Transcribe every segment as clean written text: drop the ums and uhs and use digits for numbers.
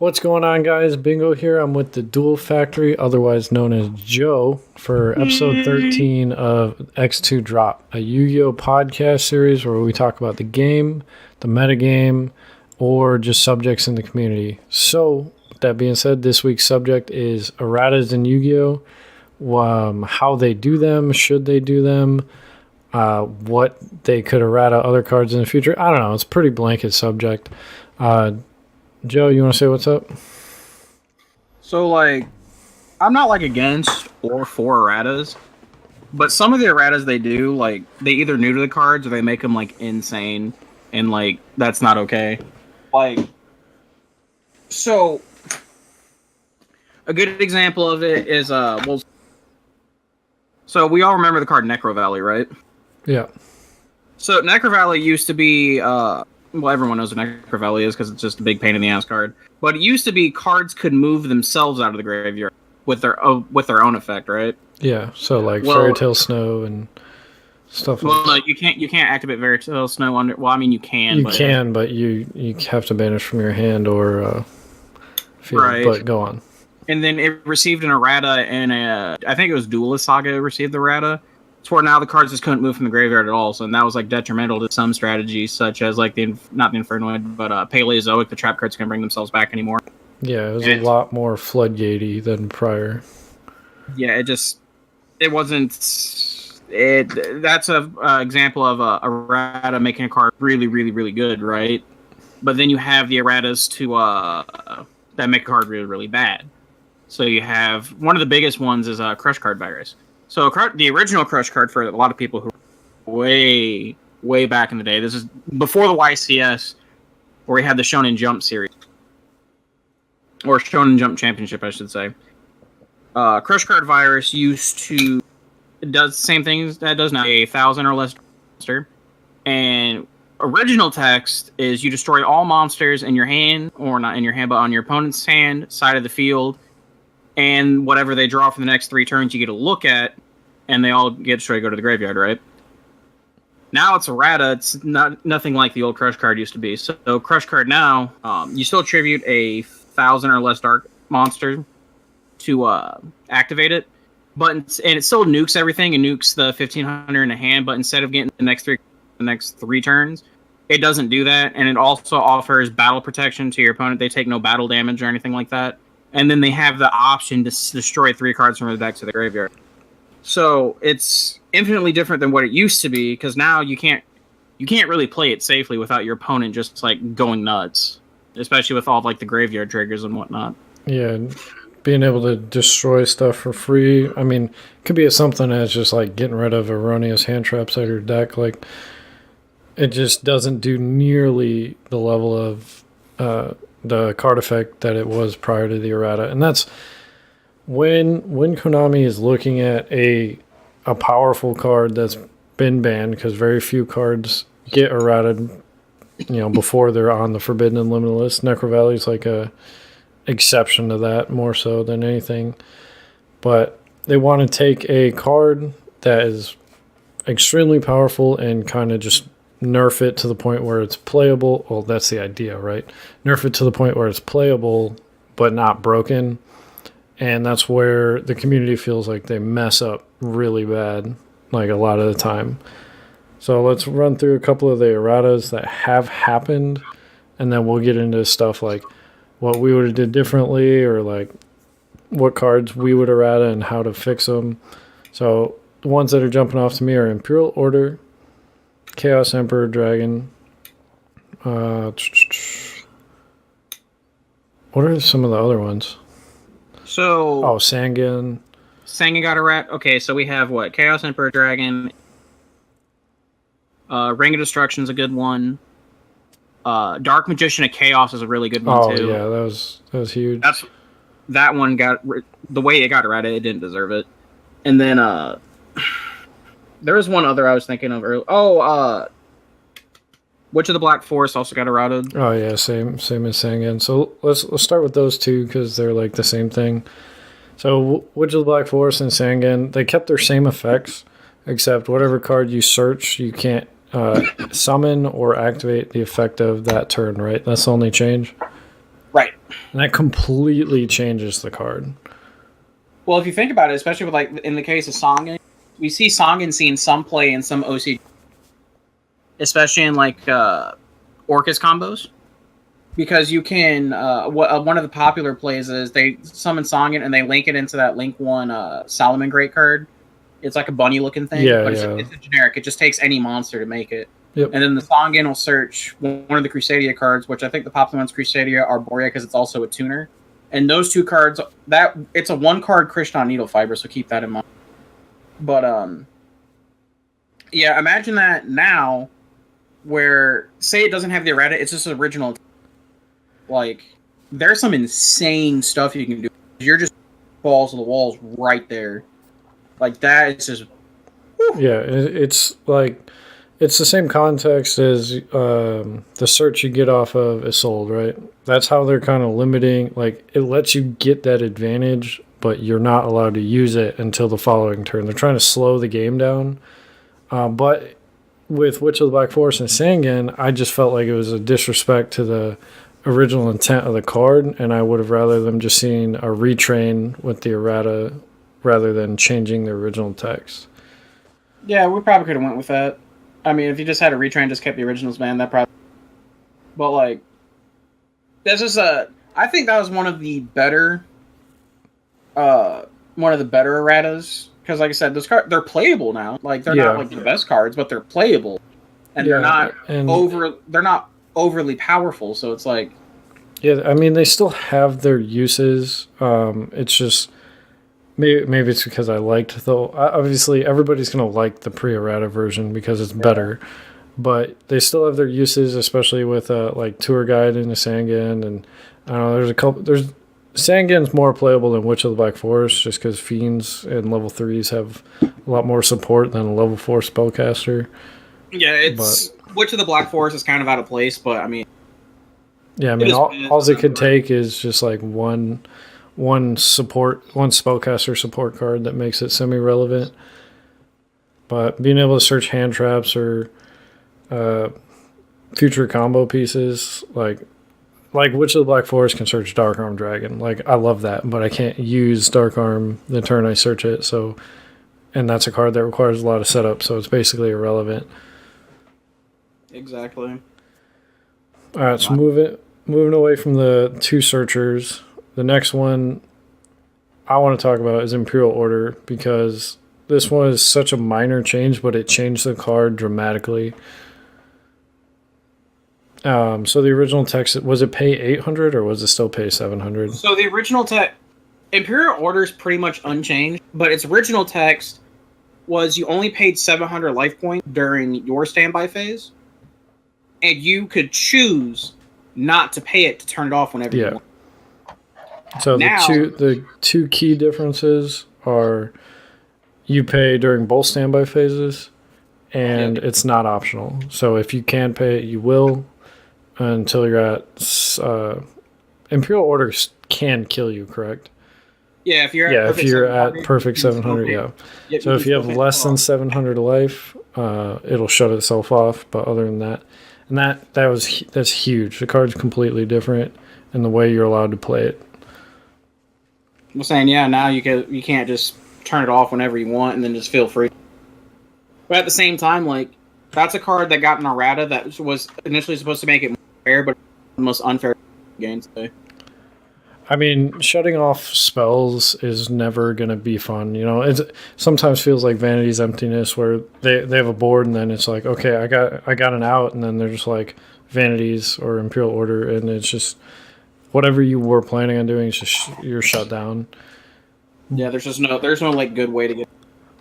What's going on, guys? Bingo here. I'm with the Duel Factory, otherwise known as Joe, for episode 13 of X-2 Drop, a Yu-Gi-Oh! Podcast series where we talk about the game, the metagame, or just subjects in the community. So, with that being said, this week's subject is Errattas in Yu-Gi-Oh! How they do them, should they do them, what they could errata other cards in the future. I don't know. It's a pretty blanket subject. Joe, you want to say what's up? So, I'm not, against or for erratas, but some of the erratas they do, they either neuter the cards or they make them, insane, and, that's not okay. So, a good example of it is, so we all remember the card Necro Valley, right? Yeah. So, Necro Valley used to be, well, everyone knows what Necro Valley is because it's just a big pain in the ass card. But it used to be cards could move themselves out of the graveyard with their own effect, right? Yeah, so Fairy Tale Snow and stuff like that. Well, no, you can't activate Fairy Tale Snow under. Well, I mean, you can. But you have to banish from your hand or field. Right. But go on. And then it received an errata, and I think it was Duelist Saga received the errata. It's where now the cards just couldn't move from the graveyard at all, so that was detrimental to some strategies, such as not the Infernoid, but Paleozoic. The trap cards can't bring themselves back anymore. Yeah, it was a lot more floodgatey than prior. Yeah, it wasn't. That's an example of a errata making a card really, really, really good, right? But then you have the erratas that make a card really, really bad. So you have one of the biggest ones is Crush Card Virus. So the original Crush card for a lot of people who are way, way back in the day. This is before the YCS, where we had the Shonen Jump series. Or Shonen Jump Championship, I should say. Crush Card Virus it does the same things that it does now, 1,000 or less monster. And original text is you destroy all monsters in your hand, or not in your hand, but on your opponent's hand, side of the field, and whatever they draw for the next 3 turns you get to look at, and they all get destroyed, go to the graveyard, right? Now it's errata. It's nothing like the old Crush card used to be. So Crush card now, you still attribute 1,000 or less dark monster to activate it, and it still nukes everything and nukes the 1,500 in a hand. But instead of getting the next three turns, it doesn't do that, and it also offers battle protection to your opponent. They take no battle damage or anything like that. And then they have the option to destroy 3 cards from the deck to the graveyard. So it's infinitely different than what it used to be, because now you can't really play it safely without your opponent just going nuts, especially with all the graveyard triggers and whatnot. Yeah, being able to destroy stuff for free. I mean, it could be something as just getting rid of erroneous hand traps out of your deck. It just doesn't do nearly the level of the card effect that it was prior to the errata. And that's when Konami is looking at a powerful card that's been banned, because very few cards get errated, before they're on the Forbidden and Limited list. Necro Valley is a exception to that more so than anything. But they want to take a card that is extremely powerful and kind of just nerf it to the point where it's playable. Well, that's the idea, right? Nerf it to the point where it's playable but not broken. And that's where the community feels like they mess up really bad, a lot of the time. So let's run through a couple of the erratas that have happened, and then we'll get into stuff like what we would have did differently, or what cards we would errata and how to fix them. So the ones that are jumping off to me are Imperial Order, Chaos Emperor Dragon. What are some of the other ones? So... Oh, Sangan. Sangan got errata. Okay, so we have what? Chaos Emperor Dragon. Ring of Destruction's a good one. Dark Magician of Chaos is a really good one, too. Oh, yeah, that was huge. That one the way it got errata, it didn't deserve it. And then, there was one other I was thinking of earlier. Oh, Witch of the Black Forest also got errated. Oh yeah, same as Sangan. So let's start with those two because they're the same thing. So Witch of the Black Forest and Sangan, they kept their same effects, except whatever card you search, you can't summon or activate the effect of that turn. Right? That's the only change. Right. And that completely changes the card. Well, if you think about it, especially with like in the case of Songen, we see Songen seeing some play in some OC, especially in like Orcus combos, because you can. One of the popular plays is they summon Songen and they link it into that Link One Solomon Great card. It's like a bunny looking thing, Yeah, but yeah. it's a generic. It just takes any monster to make it. Yep. And then the Songen will search one of the Crusadia cards, which I think the popular ones Crusadia Arborea because it's also a tuner. And those two cards, that it's a one card Krishan Needle Fiber, so keep that in mind. But yeah, imagine that now, where say it doesn't have the errata, it's just original. Like there's some insane stuff you can do. You're just balls to the walls right there. Like that is just. Whew. Yeah, it's like it's the same context as the search you get off of Isolde, right? That's how they're kind of limiting. Like it lets you get that advantage, but you're not allowed to use it until the following turn. They're trying to slow the game down. But with Witch of the Black Forest and Sangan, I just felt like it was a disrespect to the original intent of the card, and I would have rather them just seen a retrain with the errata rather than changing the original text. Yeah, we probably could have went with that. I mean, if you just had a retrain, just kept the originals, man, that probably. But like, this is I think that was one of the better erratas because, like I said, those cards they're playable now. Like they're not like the best cards, but they're playable, and they're not overly powerful. So it's like, yeah, I mean, they still have their uses. It's just. Maybe it's because I liked, though. Obviously, everybody's going to like the pre-errata version because it's better. But they still have their uses, especially with like Tour Guide into Sangan. And I don't know, there's a couple. Sangan's more playable than Witch of the Black Forest just because Fiends and level 3s have a lot more support than a level 4 spellcaster. Yeah, Witch of the Black Forest is kind of out of place, but I mean. Yeah, I mean, all it could take is just like one spellcaster support card that makes it semi-relevant. But being able to search hand traps or future combo pieces, like Witch of the Black Forest can search Dark Arm Dragon. Like I love that, but I can't use Dark Arm the turn I search it. So, and that's a card that requires a lot of setup, so it's basically irrelevant. Exactly. All right, so moving away from the two searchers. The next one I want to talk about is Imperial Order because this one is such a minor change, but it changed the card dramatically. So the original text, was it pay 800 or was it still pay 700? So the original text, Imperial Order is pretty much unchanged, but its original text was you only paid 700 life points during your standby phase, and you could choose not to pay it to turn it off whenever you want. So the two key differences are you pay during both standby phases, and it's not optional. So if you can pay it, you will until you're at Imperial Orders can kill you, correct? Yeah, if you're at perfect 700, yeah. So if you have less than 700 life, it'll shut itself off. But other than that, and that's huge. The card's completely different in the way you're allowed to play it. I'm saying, yeah, now you can't just turn it off whenever you want and then just feel free. But at the same time, like, that's a card that got an errata that was initially supposed to make it fair, but the most unfair game today. I mean, shutting off spells is never going to be fun. You know, it sometimes feels like Vanity's Emptiness, where they have a board and then it's like, okay, I got an out, and then they're just like Vanities or Imperial Order, and it's just whatever you were planning on doing, it's just you're shut down. Yeah, there's no like good way to get.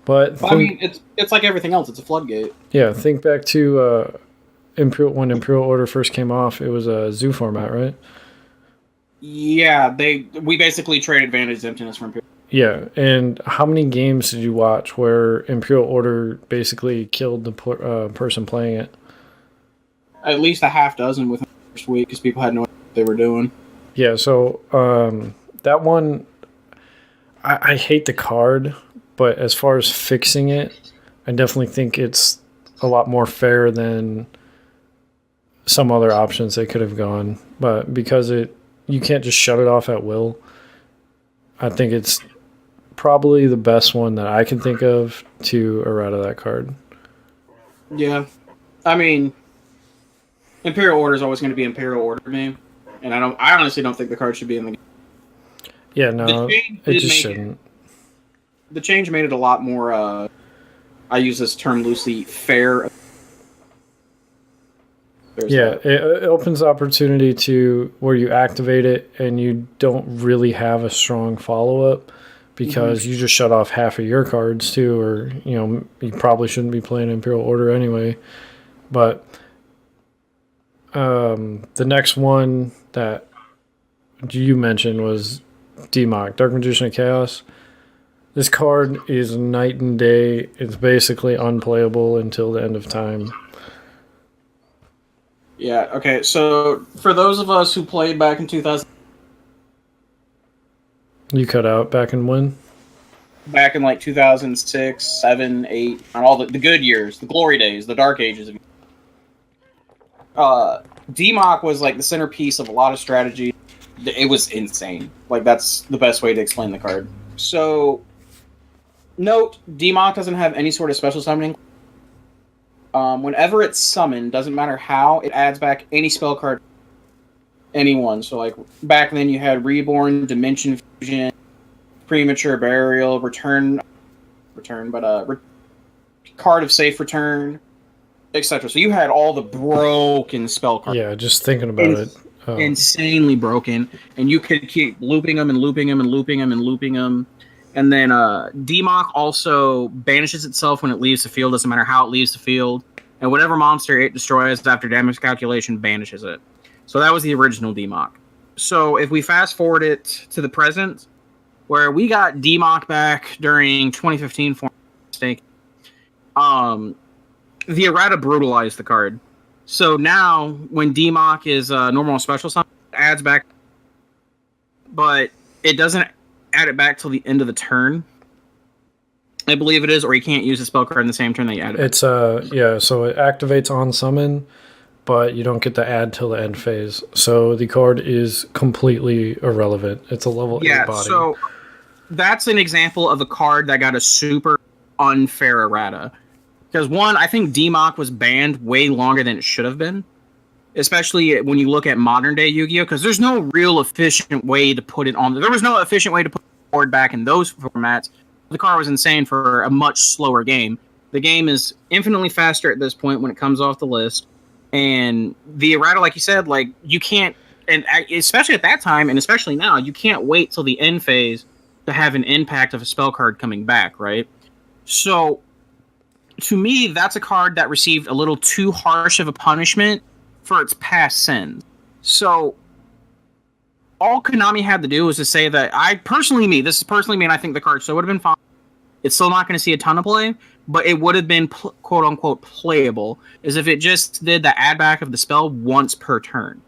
But I mean, it's like everything else. It's a floodgate. Yeah, think back to when Imperial Order first came off. It was a zoo format, right? Yeah, we basically traded Vanity's Emptiness for Imperial. Yeah, and how many games did you watch where Imperial Order basically killed the person playing it? At least a half dozen within the first week because people had no idea what they were doing. Yeah, so that one, I hate the card, but as far as fixing it, I definitely think it's a lot more fair than some other options they could have gone. But because it you can't just shut it off at will. I think it's probably the best one that I can think of to errata that card. Yeah, I mean, Imperial Order is always going to be Imperial Order to me, and I honestly don't think the card should be in the game. Yeah, no, it just shouldn't. The change made it a lot more. I use this term loosely. Fair. It opens opportunity to where you activate it and you don't really have a strong follow up because you just shut off half of your cards too, or you probably shouldn't be playing Imperial Order anyway. But the next one that you mentioned was Demok, Dark Magician of Chaos. This card is night and day. It's basically unplayable until the end of time. Yeah, okay, so for those of us who played back in 2000... You cut out back in when? Back in like 2006, 7, 8, on all the good years, the glory days, the dark ages. DMOC was like the centerpiece of a lot of strategy. It was insane. Like, that's the best way to explain the card. So, note, DMOC doesn't have any sort of special summoning. Whenever it's summoned, doesn't matter how, it adds back any spell card. Anyone. So, like, back then you had Reborn, Dimension Fusion, Premature Burial, Card of Safe Return, etc. So you had all the broken spell cards. Yeah, just thinking about it. Insanely broken. And you could keep looping them and looping them and looping them and looping them. And then DMOC also banishes itself when it leaves the field, doesn't matter how it leaves the field. And whatever monster it destroys after damage calculation banishes it. So that was the original DMOC. So if we fast forward it to the present, where we got DMOC back during 2015 for mistake, the errata brutalized the card. So now when DMOC is normal and special summon, it adds back, but it doesn't add it back till the end of the turn, I believe it is, or you can't use a spell card in the same turn that you add it. It's so it activates on summon, but you don't get to add till the end phase. So the card is completely irrelevant. It's a level 8 body. So that's an example of a card that got a super unfair errata. Because one, I think DMOC was banned way longer than it should have been. Especially when you look at modern day Yu-Gi-Oh! Because there's no real efficient way to put it on. There was no efficient way to put the board back in those formats. The card was insane for a much slower game. The game is infinitely faster at this point when it comes off the list. And the errata, like you said, like you can't, and especially at that time, and especially now, you can't wait till the end phase to have an impact of a spell card coming back, right? So, to me, that's a card that received a little too harsh of a punishment for its past sins. So, all Konami had to do was to say that this is personally me, and I think the card still would have been fine. It's still not going to see a ton of play, but it would have been quote unquote playable, as if it just did the add back of the spell once per turn.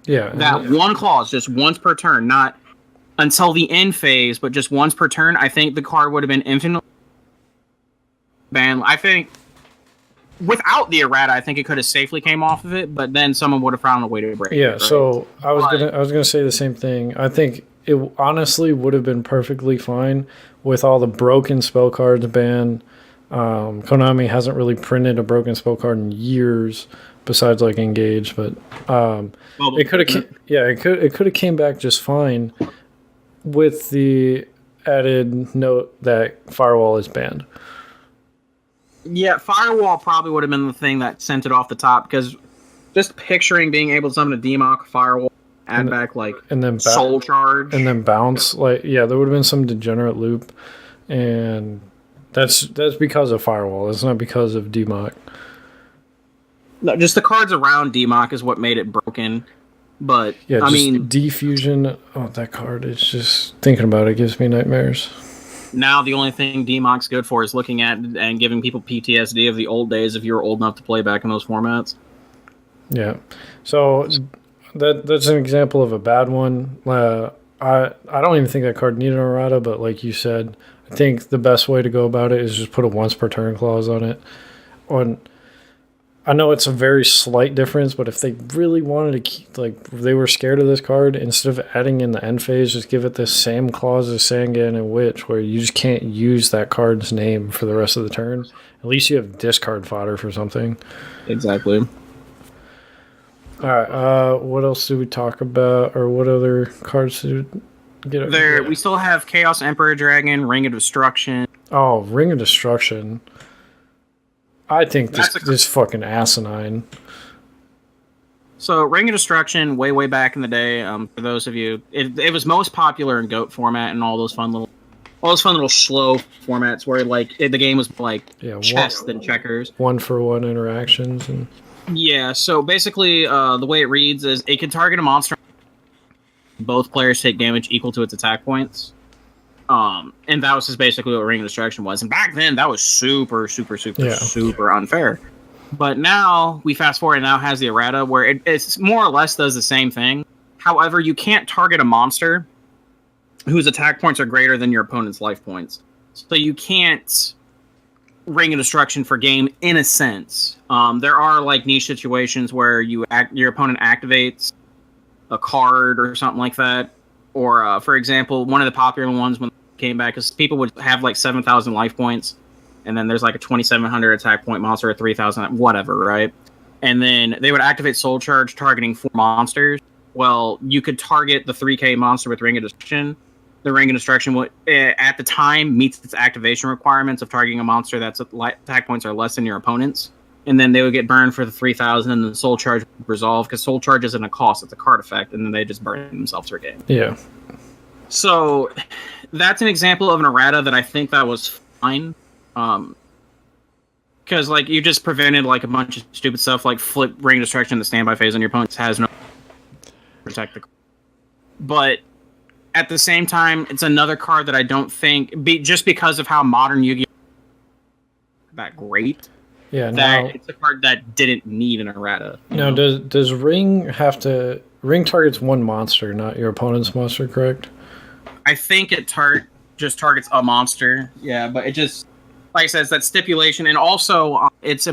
Yeah. That one clause, just once per turn, not until the end phase, but just once per turn. I think the card would have been infinitely banned. I think without the errata, I think it could have safely came off of it, but then someone would have found a way to break it. Yeah, right? so I was gonna say the same thing. I think it honestly would have been perfectly fine with all the broken spell cards banned. Konami hasn't really printed a broken spell card in years, besides like Engage, but it could have came back just fine with the added note that Firewall is banned. Yeah, Firewall probably would have been the thing that sent it off the top, because just picturing being able to summon a DMOC Firewall, add back like and then Soul Charge, and then bounce, like there would have been some degenerate loop, and that's because of Firewall. It's not because of DMOC. No, just the cards around DMOC is what made it broken. But yeah, I mean, Defusion. Oh, that card! It's just thinking about it gives me nightmares. Now the only thing DMOC's good for is looking at and giving people PTSD of the old days if you were old enough to play back in those formats. Yeah, so that's an example of a bad one. I don't even think that card needed an errata, but like you said, I think the best way to go about it is just put a once per turn clause on it. I know it's a very slight difference, but if they really wanted to keep, like, if they were scared of this card, instead of adding in the end phase, just give it the same clause as Sangan and Witch, where you just can't use that card's name for the rest of the turn. At least you have discard fodder for something. Exactly. All right. What else did we talk about, or what other cards did we get? There, we still have Chaos Emperor Dragon, Ring of Destruction. Oh, Ring of Destruction. I think this is fucking asinine. So, Ring of Destruction, way back in the day, for those of you, it was most popular in GOAT format and all those fun little slow formats where like the game was like chess than checkers. 1-for-1 interactions and. Yeah. So basically, the way it reads is it can target a monster. Both players take damage equal to its attack points. And that was just basically what Ring of Destruction was. And back then, that was super unfair. But now, we fast forward, and now has the errata, where it's more or less does the same thing. However, you can't target a monster whose attack points are greater than your opponent's life points. So you can't Ring of Destruction for game, in a sense. There are, like, niche situations where your opponent activates a card or something like that. Or, for example, one of the popular ones when it came back is people would have like 7,000 life points, and then there's like a 2,700 attack point monster or 3,000, whatever, right? And then they would activate Soul Charge targeting 4 monsters. Well, you could target the 3K monster with Ring of Destruction. The Ring of Destruction would, at the time, meets its activation requirements of targeting a monster that's attack points are less than your opponent's. And then they would get burned for the 3,000, and the Soul Charge would resolve, because Soul Charge isn't a cost, it's a card effect, and then they just burn themselves for a game. Yeah. So, that's an example of an errata that I think that was fine. Because, like, you just prevented, like, a bunch of stupid stuff, like flip Ring of Destruction in the standby phase, and your opponent has no protect the card. But, at the same time, it's another card that I don't think, just because of how modern Yu-Gi-Oh! That great. Yeah, that it's a card that didn't need an errata. Now, does Ring have to... Ring targets one monster, not your opponent's monster, correct? I think it just targets a monster. Yeah, but it just... Like I said, it's that stipulation. And also, it's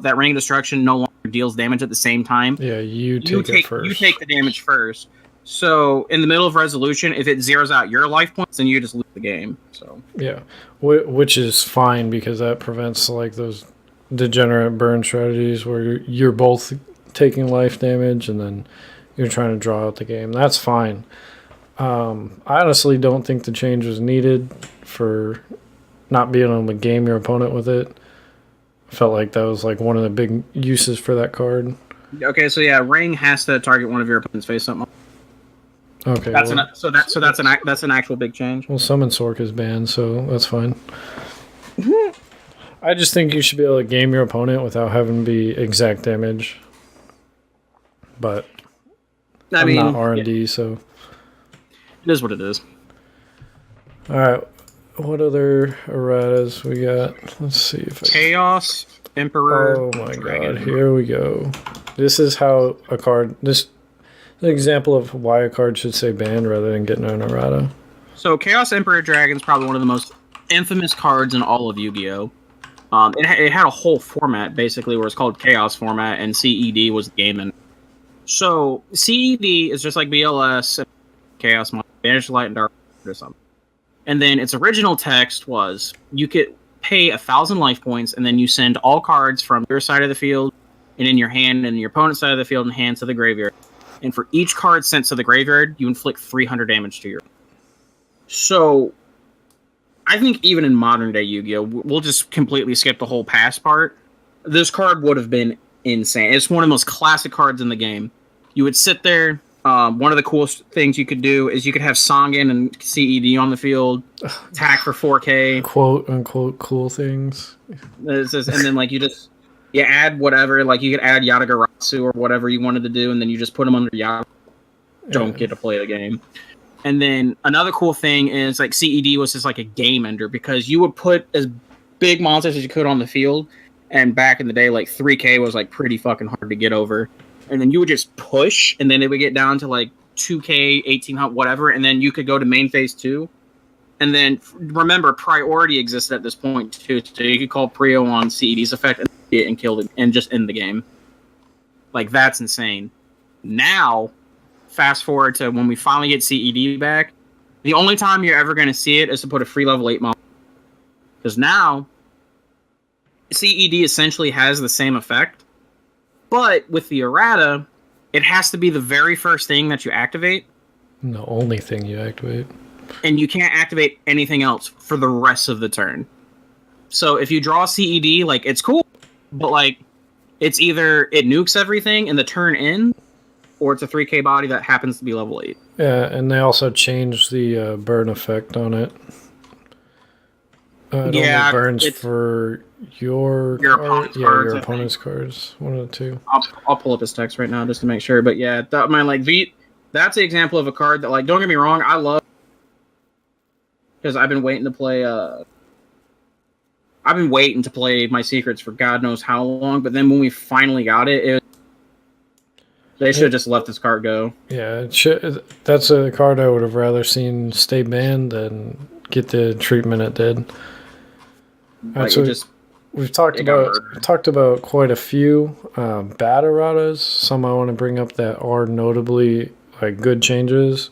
that Ring of Destruction no longer deals damage at the same time. Yeah, you take it first. You take the damage first. So, in the middle of resolution, if it zeroes out your life points, then you just lose the game. So yeah, which is fine, because that prevents, like, those degenerate burn strategies where you're both taking life damage and then you're trying to draw out the game. That's fine. I honestly don't think the change was needed for not being able to game your opponent with it. I felt like that was like one of the big uses for that card. Okay, so yeah, Ring has to target one of your opponent's face something. Okay, that's an actual big change. Well, Summon Sork is banned, so that's fine. I just think you should be able to game your opponent without having to be exact damage. But I'm not R&D, so... It is what it is. Alright, what other erratas we got? Let's see if Chaos Emperor. Oh my god, here we go. This is how a card... This is an example of why a card should say banned rather than getting an errata. So Chaos Emperor Dragon is probably one of the most infamous cards in all of Yu-Gi-Oh! It had a whole format, basically, where it's called Chaos format, and CED was the game. And so, CED is just like BLS, Chaos, Banish Light, and Dark, or something. And then its original text was, you could pay 1,000 life points, and then you send all cards from your side of the field, and in your hand, and your opponent's side of the field, and hand to the graveyard. And for each card sent to the graveyard, you inflict 300 damage to your... So... I think even in modern day Yu-Gi-Oh, we'll just completely skip the whole past part. This card would have been insane. It's one of the most classic cards in the game. You would sit there. One of the coolest things you could do is you could have Sangan and CED on the field, attack for 4K. Quote unquote cool things. And then like you add whatever, like you could add Yatagarasu or whatever you wanted to do, and then you just put them under Yata. Don't get to play the game. And then another cool thing is like CED was just like a game ender, because you would put as big monsters as you could on the field. And back in the day, like 3K was like pretty fucking hard to get over. And then you would just push, and then it would get down to like 2K, 1800, whatever. And then you could go to main phase 2. And then remember, priority existed at this point too. So you could call Prio on CED's effect. And it and killed it and just end the game. Like, that's insane. Now, fast forward to when we finally get CED back, the only time you're ever going to see it is to put a free level 8 model. Because now, CED essentially has the same effect, but with the errata, it has to be the very first thing that you activate. The only thing you activate. And you can't activate anything else for the rest of the turn. So if you draw CED, like, it's cool, but, like, it's either it nukes everything in the turn in, or it's a 3k body that happens to be level 8. Yeah, and they also changed the burn effect on it. It only burns for your opponent's cards. Your opponent's cards. One of the two. I'll pull up his text right now just to make sure. But yeah, that's the example of a card that, like, don't get me wrong, I love, because I've been waiting to play. I've been waiting to play My Secrets for God knows how long. But then when we finally got it, they should have just let this card go. Yeah, that's a card I would have rather seen stay banned than get the treatment it did. Like, so we've talked about quite a few bad erratas. Some I want to bring up that are notably, like, good changes.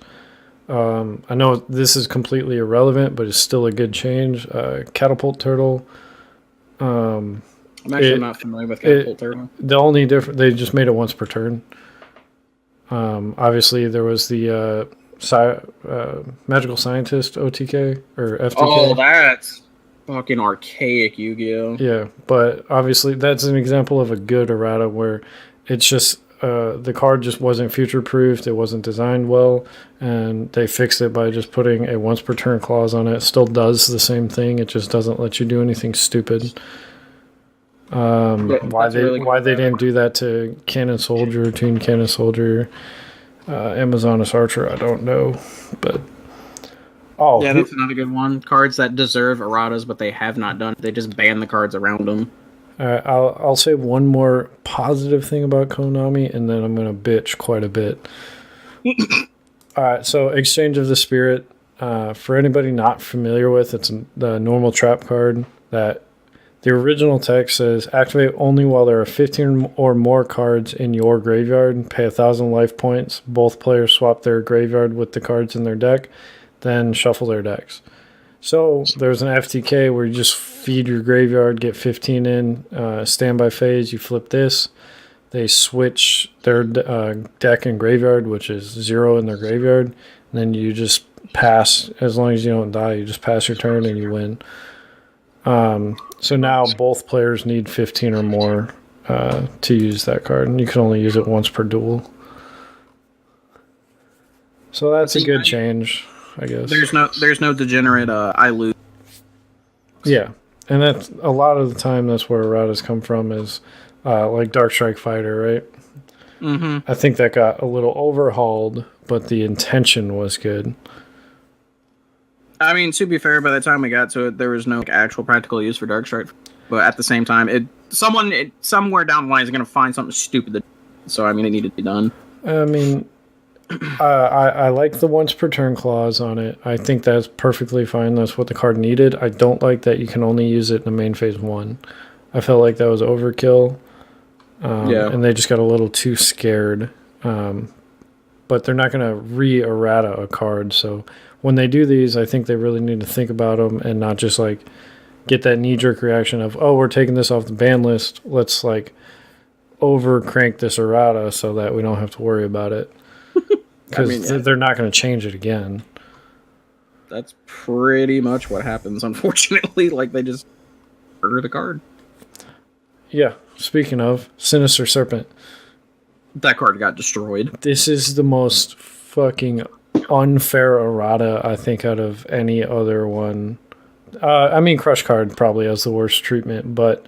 I know this is completely irrelevant, but it's still a good change. Catapult Turtle. I'm actually not familiar with Catapult Turtle. The only difference, they just made it once per turn. Obviously, there was the Magical Scientist OTK or FTK. Oh, that's fucking archaic Yu-Gi-Oh! Yeah, but obviously that's an example of a good errata where it's just the card just wasn't future-proofed, it wasn't designed well, and they fixed it by just putting a once-per-turn clause on it. It still does the same thing, it just doesn't let you do anything stupid. Why they didn't do that to Cannon Soldier, Toon Cannon Soldier, Amazonas Archer, I don't know. But that's another good one. Cards that deserve erratas, but they have not done it. They just ban the cards around them. All right, I'll say one more positive thing about Konami, and then I'm going to bitch quite a bit. All right, so Exchange of the Spirit. For anybody not familiar with, it's the normal trap card that the original text says, activate only while there are 15 or more cards in your graveyard. Pay 1,000 life points. Both players swap their graveyard with the cards in their deck, then shuffle their decks. So there's an FTK where you just feed your graveyard, get 15 in, standby phase, you flip this. They switch their deck and graveyard, which is 0 in their graveyard. And then you just pass, as long as you don't die, you just pass your turn and you win. So now both players need 15 or more to use that card, and you can only use it once per duel. So that's a good change, I guess. There's no degenerate I lose. Yeah, and that's a lot of the time that's where erratas come from is like Dark Strike Fighter, right? Mm-hmm. I think that got a little overhauled, but the intention was good. I mean, to be fair, by the time we got to it, there was no actual practical use for Dark Strike. But at the same time, somewhere down the line is going to find something stupid to do. So, I mean, it needed to be done. I mean, I like the once per turn clause on it. I think that's perfectly fine. That's what the card needed. I don't like that you can only use it in the main phase 1. I felt like that was overkill. And they just got a little too scared. But they're not going to re-errata a card, so when they do these, I think they really need to think about them and not just, like, get that knee-jerk reaction of, oh, we're taking this off the ban list. Let's, like, over-crank this errata so that we don't have to worry about it. Because they're not going to change it again. That's pretty much what happens, unfortunately. Like, they just murder the card. Yeah. Speaking of, Sinister Serpent. That card got destroyed. This is the most fucking unfair errata, I think, out of any other one. I mean, Crush card probably has the worst treatment, but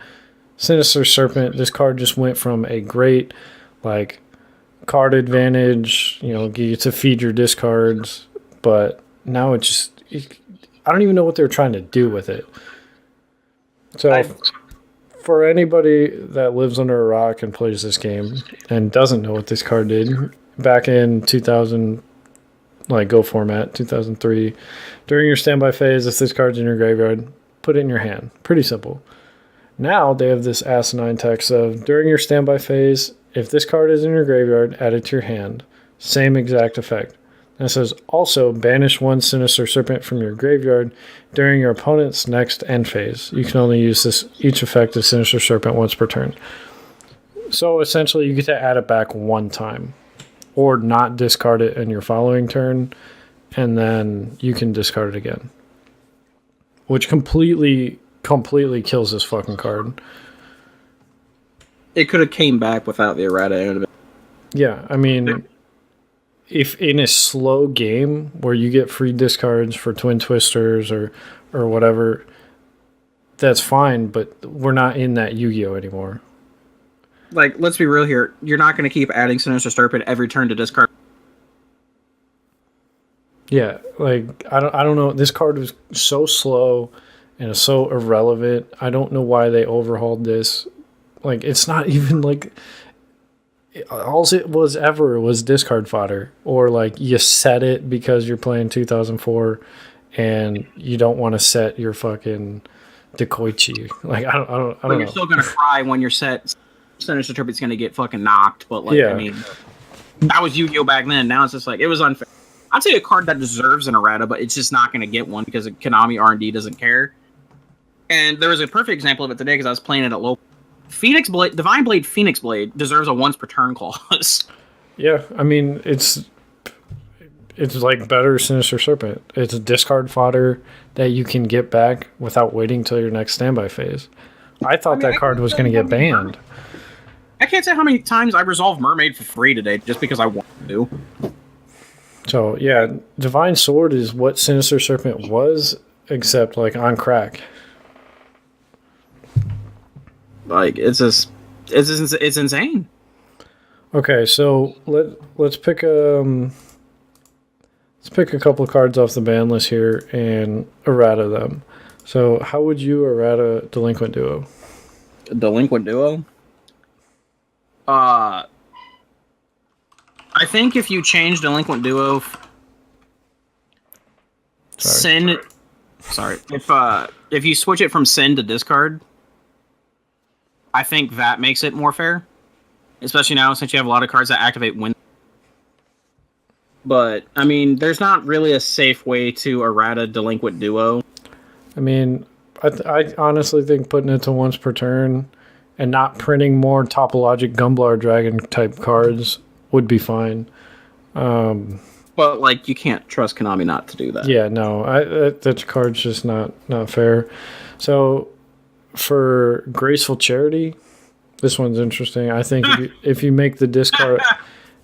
Sinister Serpent, this card just went from a great, like, card advantage, you get to feed your discards, but now I don't even know what they're trying to do with it. So, for anybody that lives under a rock and plays this game and doesn't know what this card did, back in 2000, like Go format, 2003, during your standby phase, if this card's in your graveyard, put it in your hand. Pretty simple. Now they have this asinine text of during your standby phase, if this card is in your graveyard, add it to your hand. Same exact effect. And it says also banish one Sinister Serpent from your graveyard during your opponent's next end phase. You can only use each effect of Sinister Serpent once per turn. So essentially, you get to add it back one time, or not discard it in your following turn, and then you can discard it again, which completely kills this fucking card. It could have came back without the errata. Yeah, I mean, if in a slow game where you get free discards for Twin Twisters or whatever, that's fine, but we're not in that Yu-Gi-Oh anymore. Like, let's be real here. You're not going to keep adding Sinister Serpent every turn to discard. Yeah, like, I don't know. This card was so slow and so irrelevant. I don't know why they overhauled this. Like, it's not even like... All it was ever was discard fodder. Or, like, you set it because you're playing 2004 and you don't want to set your fucking Dekoichi. Like, I don't know. You're still going to cry when you're set... Sinister Serpent's going to get fucking knocked, but, like, yeah. I mean... That was Yu-Gi-Oh! Back then. Now it's just like... It was unfair. I'd say a card that deserves an errata, but it's just not going to get one because Konami R&D doesn't care. And there was a perfect example of it today because I was playing it at local. Divine Blade Phoenix Blade deserves a once per turn clause. Yeah, I mean, it's like better Sinister Serpent. It's a discard fodder that you can get back without waiting till your next standby phase. I thought that card was going to get banned. I can't say how many times I resolved Mermaid for free today just because I wanted to. So, yeah, Divine Sword is what Sinister Serpent was, except, like, on crack. Like, it's insane. Okay, so let's pick a couple of cards off the ban list here and errata them. So, how would you errata Delinquent Duo? Delinquent Duo? I think if you change Delinquent Duo, if you switch it from send to discard, I think that makes it more fair, especially now since you have a lot of cards that activate when. But I mean, there's not really a safe way to errata Delinquent Duo. I mean, I honestly think putting it to once per turn and not printing more Topologic Gumblar Dragon type cards would be fine. But, like, you can't trust Konami not to do that. Yeah, no. That card's just not fair. So, for Graceful Charity, this one's interesting. I think if you make the discard...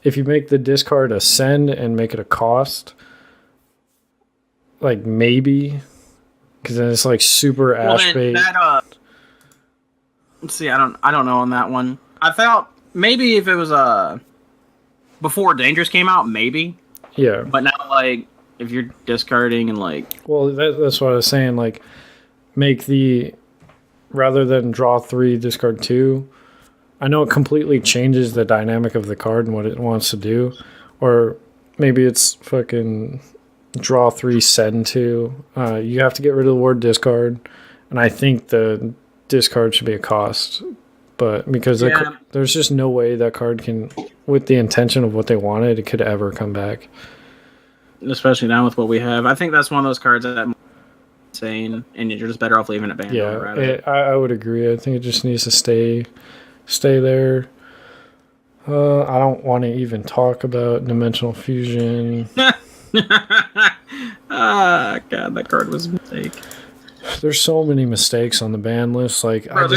If you make the discard a send and make it a cost, like, maybe... Because then it's, like, super ash bait. Let's see, I don't know on that one. I felt maybe if it was before Dangerous came out, maybe. Yeah. But now, like, if you're discarding and, like... Well, that's what I was saying. Like, make the... Rather than draw 3, discard 2. I know it completely changes the dynamic of the card and what it wants to do. Or maybe it's fucking draw 3, send 2. You have to get rid of the word discard. And I think the discard should be a cost. But because there's just no way that card can, with the intention of what they wanted, it could ever come back. Especially now with what we have. I think that's one of those cards that insane, and you're just better off leaving it banned. Yeah, I would agree. I think it just needs to stay there. I don't want to even talk about Dimensional Fusion. Ah, God, that card was a mistake. There's so many mistakes on the ban list. Like, bro,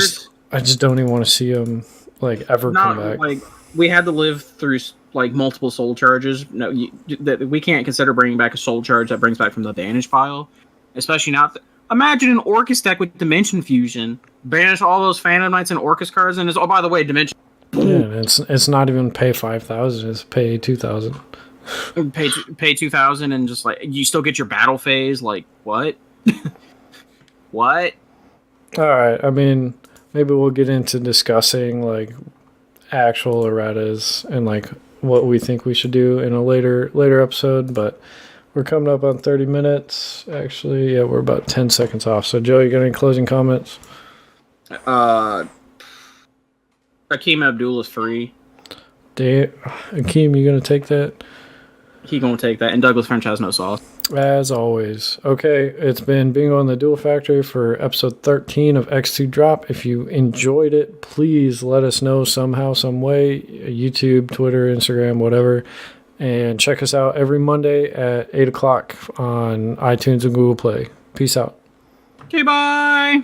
I just don't even want to see them, like, ever come back. Like, we had to live through, like, multiple soul charges. No, we can't consider bringing back a soul charge that brings back from the banish pile, especially not. Imagine an Orcus deck with Dimension Fusion, banish all those Phantom Knights and Orcus cards, and oh, by the way, Dimension. Yeah, it's not even pay 5,000; it's pay 2,000. Pay 2,000 and just, like, you still get your battle phase. Like, what? What? All right. I mean, maybe we'll get into discussing, like, actual erratas and, like, what we think we should do in a later episode, but we're coming up on 30 minutes. Actually, yeah, we're about 10 seconds off. So, Joe, you got any closing comments? Akeem Abdul is free. Akeem, you gonna take that? He gonna take that, and Douglas French has no sauce. As always. Okay, it's been Bingo on the Duel Factory for episode 13 of X2 Drop. If you enjoyed it, please let us know somehow, some way. YouTube, Twitter, Instagram, whatever. And check us out every Monday at 8 o'clock on iTunes and Google Play. Peace out. Okay, bye!